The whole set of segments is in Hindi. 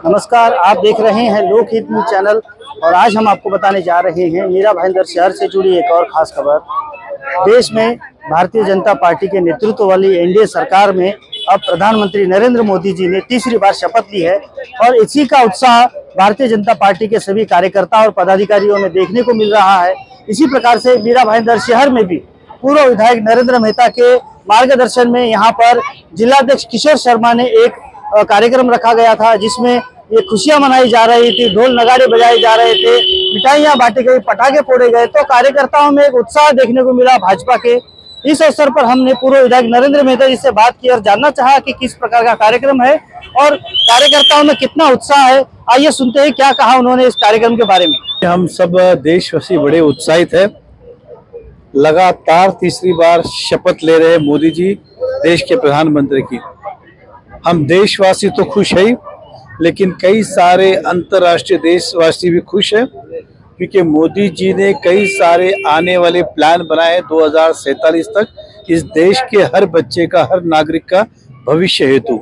नमस्कार, आप देख रहे हैं लोकहित न्यूज चैनल और आज हम आपको बताने जा रहे हैं मीरा भाईंदर शहर से जुड़ी एक और खास खबर। देश में भारतीय जनता पार्टी के नेतृत्व वाली एनडीए सरकार में अब प्रधानमंत्री नरेंद्र मोदी जी ने तीसरी बार शपथ ली है और इसी का उत्साह भारतीय जनता पार्टी के सभी कार्यकर्ता और पदाधिकारियों में देखने को मिल रहा है। इसी प्रकार से मीरा भाईंदर शहर में भी पूर्व विधायक नरेंद्र मेहता के मार्गदर्शन में यहाँ पर जिलाध्यक्ष किशोर शर्मा ने एक कार्यक्रम रखा गया था, जिसमें ये खुशियां मनाई जा रही थी, ढोल नगाड़े बजाए जा रहे थे, मिठाइयां बांटी गई, पटाखे फोड़े गए। तो कार्यकर्ताओं में एक उत्साह देखने को मिला भाजपा के। इस अवसर पर हमने पूर्व विधायक नरेंद्र मेहता जी से बात की और जानना चाहा कि किस प्रकार का कार्यक्रम है और कार्यकर्ताओं में कितना उत्साह है। आइए सुनते हैं क्या कहा उन्होंने इस कार्यक्रम के बारे में। हम सब देशवासी बड़े उत्साहित है। लगातार तीसरी बार शपथ ले रहे मोदी जी देश के प्रधानमंत्री की। हम देशवासी तो खुश है, लेकिन कई सारे अंतर्राष्ट्रीय देशवासी भी खुश है, क्योंकि मोदी जी ने कई सारे आने वाले प्लान बनाए 2047 तक इस देश के हर बच्चे का, हर नागरिक का भविष्य हेतु।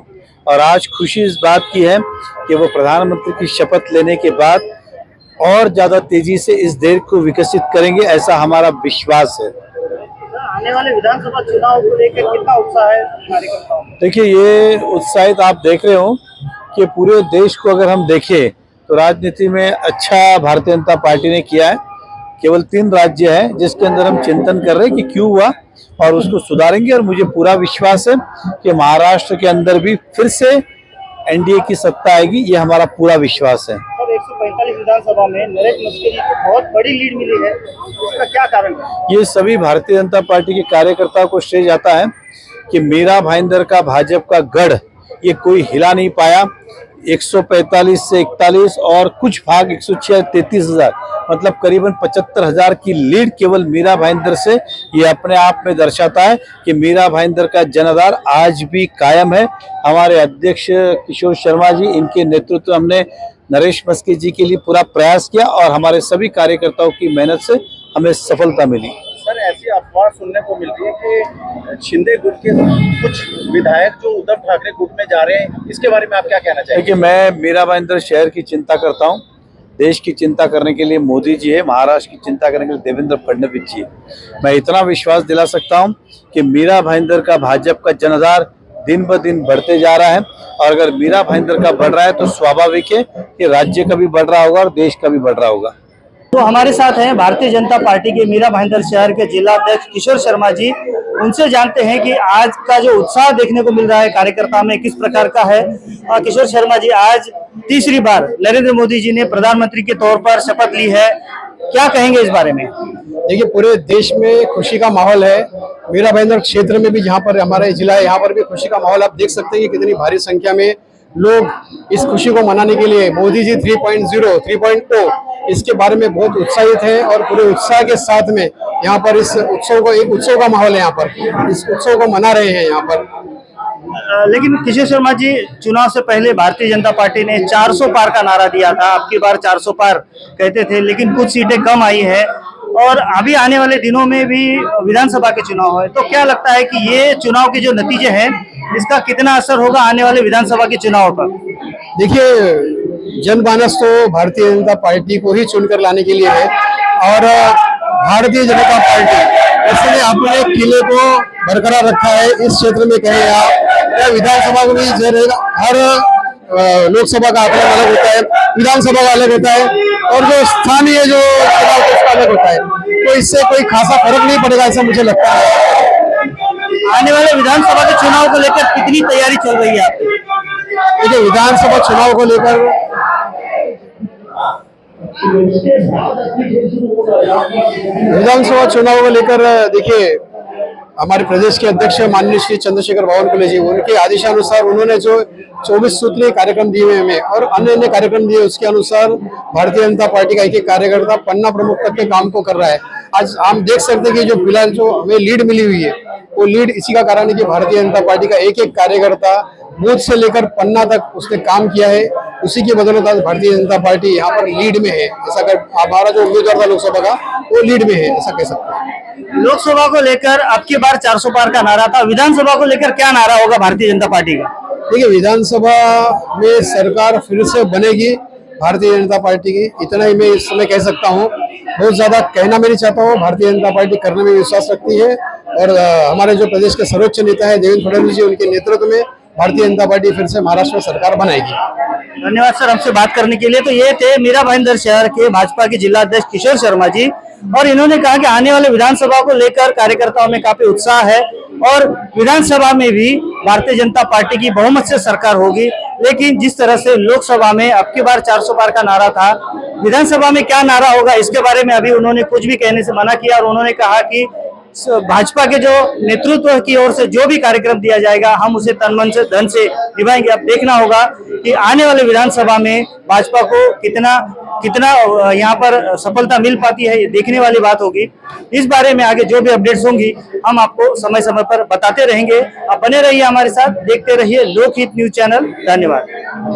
और आज खुशी इस बात की है कि वो प्रधानमंत्री की शपथ लेने के बाद और ज्यादा तेजी से इस देश को विकसित करेंगे, ऐसा हमारा विश्वास है। आने वाले विधानसभा चुनाव को लेकर कितना उत्साह है कार्यकर्ताओं में? देखिए, ये उत्साहित आप देख रहे हो कि पूरे देश को अगर हम देखें तो राजनीति में अच्छा भारतीय जनता पार्टी ने किया है। केवल 3 राज्य है जिसके अंदर हम चिंतन कर रहे हैं कि क्यों हुआ और उसको सुधारेंगे। और मुझे पूरा विश्वास है कि महाराष्ट्र के अंदर भी फिर से एनडीए की सत्ता आएगी, ये हमारा पूरा विश्वास है। 145 विधानसभा में नरेश मस्के जी को बहुत बड़ी लीड मिली है, इसका क्या कारण है? ये सभी भारतीय जनता पार्टी के कार्यकर्ताओं को श्रेय जाता है कि मीरा भाईंदर का भाजपा का गढ़ ये कोई हिला नहीं पाया। 145 से 41 और कुछ भाग 133,000, मतलब करीबन 75,000 की लीड केवल मीरा भाईंदर से, ये अपने आप में दर्शाता है कि मीरा भाईंदर का जनाधार आज भी कायम है। हमारे अध्यक्ष किशोर शर्मा जी, इनके नेतृत्व हमने नरेश मस्के जी के लिए पूरा प्रयास किया और हमारे सभी कार्यकर्ताओं की मेहनत से हमें सफलता मिली। सर, ऐसी अफवाह सुनने को मिल रही है कि शिंदे गुट के कुछ विधायक जो उद्धव ठाकरे गुट में जा रहे हैं, इसके बारे में आप क्या कहना चाहेंगे? देखिए, मैं मीरा भाईंदर शहर की चिंता करता हूँ। देश की चिंता करने के लिए मोदी जी है, महाराष्ट्र की चिंता करने के लिए देवेंद्र फडणवीस जी है। मैं इतना विश्वास दिला सकता हूँ कि मीरा भाईंदर का भाजपा का जनाधार दिन ब दिन बढ़ते जा रहा है और अगर मीरा भाईंदर का बढ़ रहा है तो स्वाभाविक है कि राज्य का भी बढ़ रहा होगा और देश का भी बढ़ रहा होगा। तो हमारे साथ हैं भारतीय जनता पार्टी के मीरा भाईंदर शहर के जिला अध्यक्ष किशोर शर्मा जी। उनसे जानते हैं कि आज का जो उत्साह देखने को मिल रहा है कार्यकर्ता में किस प्रकार का है। किशोर शर्मा जी, आज तीसरी बार नरेंद्र मोदी जी ने प्रधानमंत्री के तौर पर शपथ ली है, क्या कहेंगे इस बारे में? देखिए, पूरे देश में खुशी का माहौल है। मीरा भाईंदर क्षेत्र में भी, जहाँ पर हमारे जिला है, यहाँ पर भी खुशी का माहौल आप देख सकते हैं कि कितनी भारी संख्या में लोग इस खुशी को मनाने के लिए मोदी जी 3.0 3.0 इसके बारे में बहुत उत्साहित है और पूरे उत्साह के साथ में यहाँ पर इस उत्सव को, एक उत्सव का माहौल है, यहाँ पर इस उत्सव को मना रहे हैं यहाँ पर। लेकिन किशोर शर्मा जी, चुनाव से पहले भारतीय जनता पार्टी ने 400 पार का नारा दिया था, अब की बार 400 पार कहते थे, लेकिन कुछ सीटें कम आई है और अभी आने वाले दिनों में भी विधानसभा के चुनाव है। तो क्या लगता है कि ये चुनाव के जो नतीजे हैं, इसका कितना असर होगा आने वाले विधानसभा के चुनाव पर? देखिए, जनमानस तो भारतीय जनता पार्टी को ही चुनकर लाने के लिए है और भारतीय जनता पार्टी इसने अपने किले को बरकरार रखा है। इस क्षेत्र में कहें या विधानसभा को भी हर लोकसभा का अपना अलग होता है, विधानसभा का अलग होता है और जो स्थानीय जो चुनाव उसका अलग होता है, तो इससे कोई खासा फर्क नहीं पड़ेगा ऐसा मुझे लगता है। आने वाले विधानसभा के चुनाव को लेकर कितनी तैयारी चल रही है आपकी? देखिए, विधानसभा चुनाव को लेकर देखिए, हमारे प्रदेश के अध्यक्ष माननीय श्री चंद्रशेखर बावनकुले जी, उनके आदेशानुसार उन्होंने जो 24 सूत्रीय कार्यक्रम दिए हुए हमें और अन्य कार्यक्रम दिए, उसके अनुसार भारतीय जनता पार्टी का एक कार्यकर्ता पन्ना प्रमुख तक के काम को कर रहा है। आज हम देख सकते हैं कि जो फिलहाल जो हमें लीड मिली हुई है, वो लीड इसी का कारण है कि भारतीय जनता पार्टी का एक कार्यकर्ता बूथ से लेकर पन्ना तक उसने काम किया है। उसी की बदौलत आज भारतीय जनता पार्टी यहाँ पर लीड में है। ऐसा कर हमारा जो उम्मीदवार था लोकसभा का, वो लीड में है, ऐसा कह सकते हैं। लोकसभा को लेकर अब की बार 400 पार का नारा था, विधानसभा को लेकर क्या नारा होगा भारतीय जनता पार्टी का? देखिए विधानसभा में सरकार फिर से बनेगी भारतीय जनता पार्टी की, इतना ही मैं इस समय कह सकता हूँ। बहुत ज्यादा कहना मैं नहीं चाहता हूँ। भारतीय जनता पार्टी करने में विश्वास रखती है और हमारे जो प्रदेश के सर्वोच्च नेता है देवेंद्र फडणवीस जी, उनके नेतृत्व में भारतीय जनता पार्टी फिर से महाराष्ट्र में सरकार बनाएगी। धन्यवाद सर हमसे बात करने के लिए। तो ये थे मीरा भाईंदर शहर के भाजपा के जिला अध्यक्ष किशोर शर्मा जी, और इन्होंने कहा कि आने वाले विधानसभा को लेकर कार्यकर्ताओं में काफी उत्साह है और विधानसभा में भी भारतीय जनता पार्टी की बहुमत से सरकार होगी। लेकिन जिस तरह से लोकसभा में अब की बार 400 पार का नारा था, विधानसभा में क्या नारा होगा इसके बारे में अभी उन्होंने कुछ भी कहने से मना किया और उन्होंने कहा कि भाजपा के जो नेतृत्व की ओर से जो भी कार्यक्रम दिया जाएगा हम उसे तन मन से धन से निभाएंगे। अब देखना होगा कि आने वाले विधानसभा में भाजपा को कितना यहाँ पर सफलता मिल पाती है, ये देखने वाली बात होगी। इस बारे में आगे जो भी अपडेट्स होंगी हम आपको समय समय पर बताते रहेंगे। आप बने रहिए हमारे साथ, देखते रहिए लोकहित न्यूज चैनल। धन्यवाद।